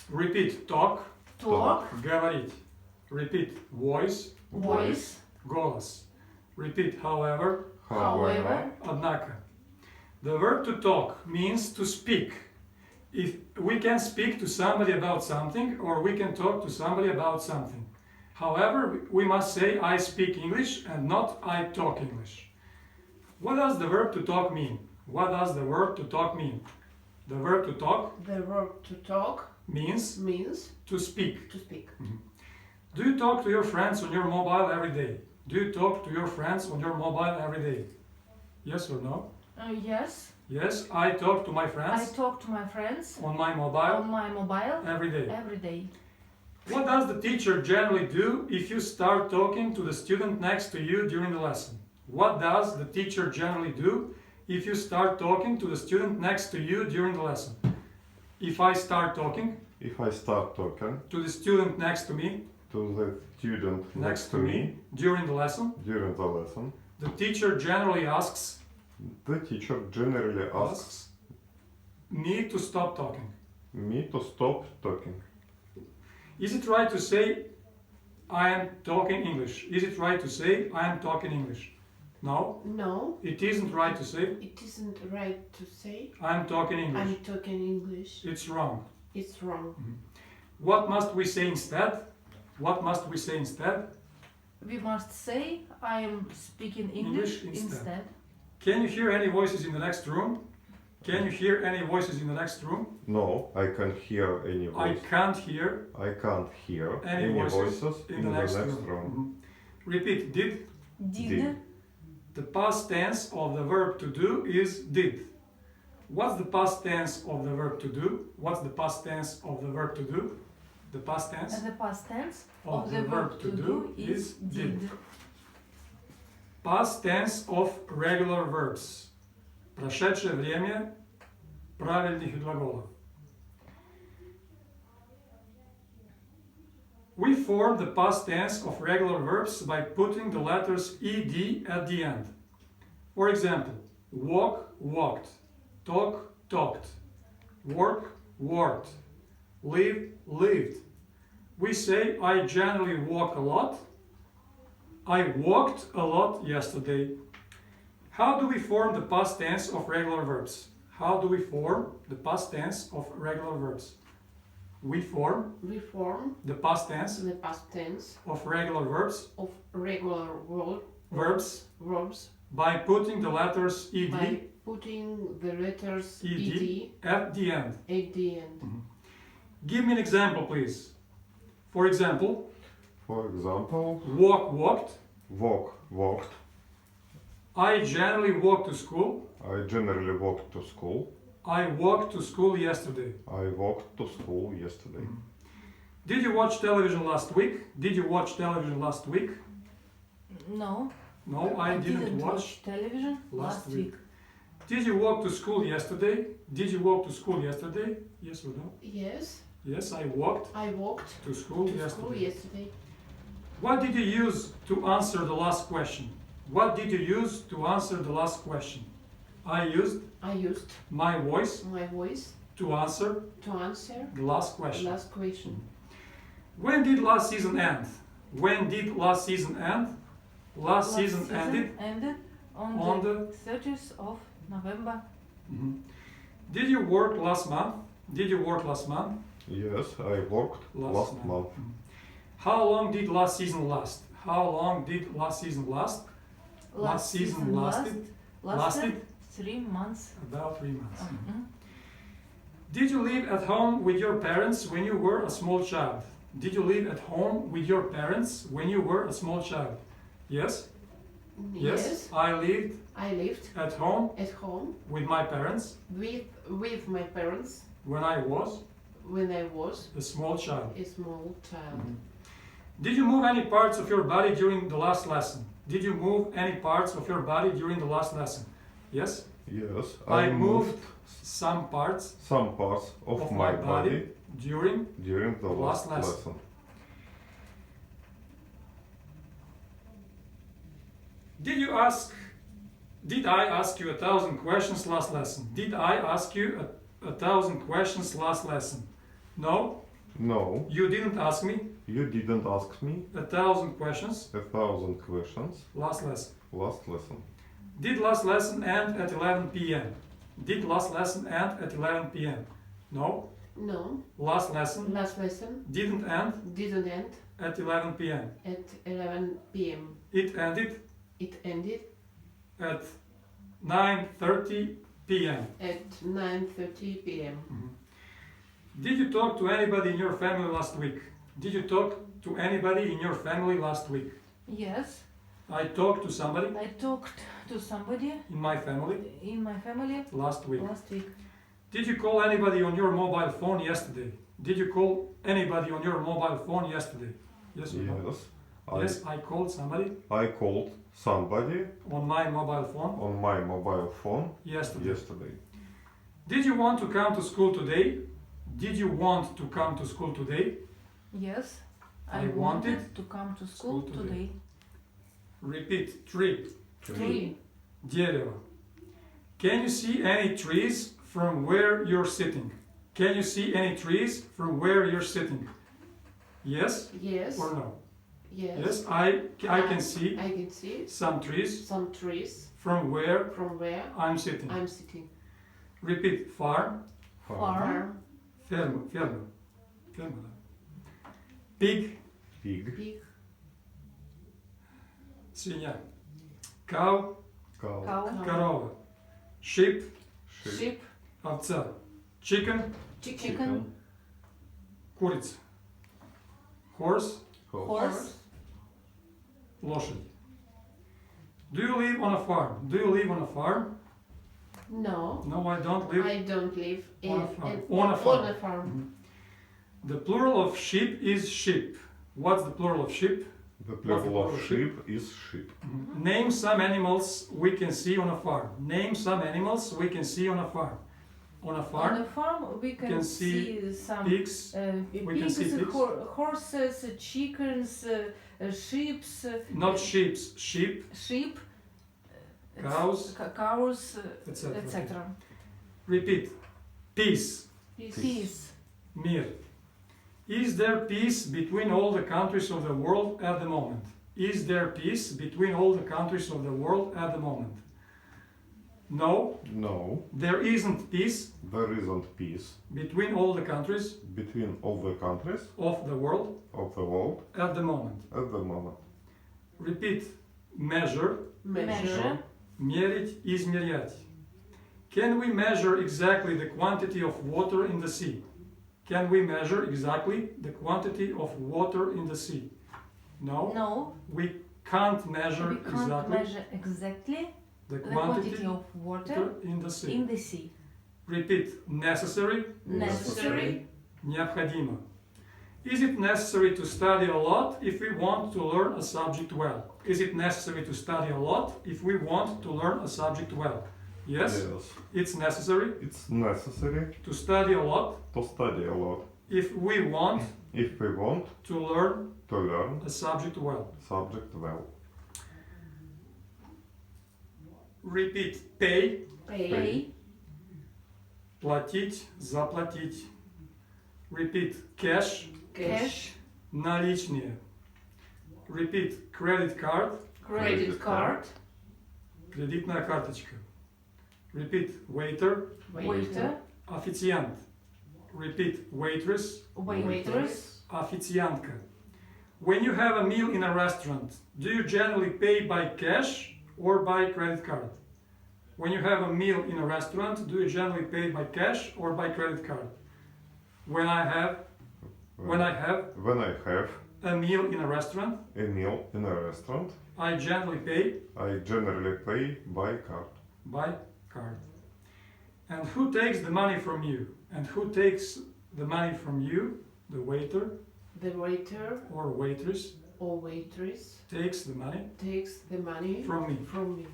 Repeat. Talk. Talk. Говорить. Repeat. Voice. Voice. Голос. Repeat. However. However. Однако. The verb to talk means to speak. If we can speak to somebody about something, or we can talk to somebody about something. However, we must say I speak English and not I talk English. What does the verb to talk mean? What does the verb to talk mean? The verb to talk The verb to talk means means to speak. to speak. Do you talk to your friends on your mobile every day? Do you talk to your friends on your mobile every day? Yes or no? Yes. Yes, I talk to my I friends talk to my friends on my on mobile my mobile every day. every day. What does the teacher generally do if you start talking to the student next to you during the lesson? What does the teacher generally do if you start talking to the student next to you during the lesson? If I start talking If I start talking to the student next to me to the student next to me during the lesson, during the lesson, the teacher generally asks the teacher generally asks me to stop talking. me to stop talking. Is it right to say I am talking English? Is it right to say I am talking English? No, No, it isn't right to say it isn't right to say I am talking English. I'm talking English. It's wrong. It's wrong. What must we say instead? What must we say instead? We must say I am speaking English, English instead. instead. Can you hear any voices in the next room? Can you hear any voices in the next room? No, I can't hear any I voice. can't hear I can't hear any any voices voices in the next room. Mhm. Repeat. Did. Did. The past tense of the verb to do is did. What's the past tense of the verb to do? What's the past tense of the verb to do? The past tense And the past tense of the verb to do is did. Past tense of regular verbs. Прошедшее время правильных глаголов. We form the past tense of regular verbs by putting the letters ed at the end. For example, walk, walked, talk, talked, work, worked, live, lived. We say I generally walk a lot. I walked a lot yesterday. How do we form the past tense of regular verbs? How do we form the past tense of regular verbs? We form We form the past tense the past tense of regular verbs of regular verbs verbs by putting the letters ed by putting the letters ed at the end. at the end. Give me an example, please. For example, For example, walk, walked. walk, walked. I generally walk to school. I generally walked to school. I walked to school yesterday. I walked to school yesterday. Did you watch television last week? Did you watch television last week? No, No, I didn't watch. television last last week. week. Did you walk to school yesterday? Did you walk to school yesterday? Yes or no? Yes, Yes, I walked I walked to school to yesterday. school yesterday. What did you use to answer the last question? What did you use to answer the last question? I used I used my voice my voice to answer to answer the last question. last question. When did last season end? When did last season end? Last season ended on on the 30th of November. Mhm. Did you work last month? Did you work last month? Yes, I worked last month. How long did last season last? How long did last season last? Last season lasted 3 months. about 3 months. Mhm. Did you live at home with your parents when you were a small child? Did you live at home with your parents when you were a small child? Yes? Yes. I lived I lived at home at home with my parents with my parents when I was when I was a small child. a small child. Did you move any parts of your body during the last lesson? Did you move any parts of your body during the last lesson? Yes? Yes, I moved some parts some parts of my body during during the last last lesson. lesson. Did I ask you 1,000 questions last lesson? Did I ask you a 1,000 questions last lesson? No, No, You didn't ask me you didn't ask me 1,000 questions 1,000 questions last lesson. last lesson. Did last lesson end at 11 p.m.? Did last lesson end at 11 p.m.? No. No. Last lesson Last lesson didn't end didn't end at 11 p.m. at 11 p.m. It ended It ended at 9:30 p.m. at 9:30 p.m. Did you talk to anybody in your family last week? Did you talk to anybody in your family last week? Yes, I talked to somebody I talked to somebody in my family in my family last week. last week. Did you call anybody on your mobile phone yesterday? Did you call anybody on your mobile phone yesterday? Yes or no? Yes. Yes, I called somebody I called somebody on my mobile phone on my mobile phone yesterday. yesterday. Did you want to come to school today? Did you want to come to school today? Yes, I I wanted wanted to come to school school today. today. Repeat. Tree. Tree. Дерево. Can you see any trees from where you're sitting? Can you see any trees from where you're sitting? Yes Yes. or no? Yes. Yes, I can see I can see some trees some trees from where from where I'm sitting. I'm sitting. Repeat. Farm. Farm. Ферма. Ферма. Ферма, да. Pig. Pig. Pig. Свинья. Cow. Cow. Cow. Корова. Sheep. Sheep. Овца. Chicken. Chicken. Курица. Horse. Horse. Лошадь. Do you live on a farm? Do you live on a farm? No. No, I don't live. I don't live On a farm. in On a farm. on a farm. The plural of sheep is sheep. What's the plural of sheep? The What's the plural plural of of sheep is sheep. Name some animals we can see on a farm. Name some animals we can see on a farm. On a On farm, a farm we can, can see some pigs. We can see pigs, pigs. horses, chickens, sheep, Not sheeps, sheep, sheep, cows, cows, etc. etc. Repeat. Peace. Peace. Мир. Is there peace between all the countries of the world at the moment? Is there peace between all the countries of the world at the moment? No, No, there isn't peace there isn't peace between all the countries between all the countries of the world of the world at the moment. at the moment. Repeat. Measure. Measure. Мерить, измерять. Can we measure exactly the quantity of water in the sea? Can we measure exactly the quantity of water in the sea? No, No, we can't measure we can't exactly measure exactly the the quantity quantity of water in the sea. in the sea. Repeat. Necessary. Necessary. Необходимо. Is it necessary to study a lot if we want to learn a subject well? Is it necessary to study a lot if we want to learn a subject well? Yes, it's necessary It's necessary to study a lot to study a lot if we want if we want to learn to learn a subject well. subject well. Repeat. Pay. Pay. Платить, заплатить. Repeat. Cash. Cash. Наличные. Repeat. Credit card. Credit card. Кредитная карточка. Repeat. Waiter. Waiter. Официант. Repeat. Waitress. Waitress. Официантка. When you have a meal in a restaurant, do you generally pay by cash or by credit card? When you have a meal in a restaurant, do you generally pay by cash or by credit card? When I have When I have a meal in a restaurant, a meal in a restaurant, I generally pay I generally pay by card. by card. And who takes the money from you? And who takes the money from you? The waiter The waiter or waitress or waitress takes the money takes the money from me. from me.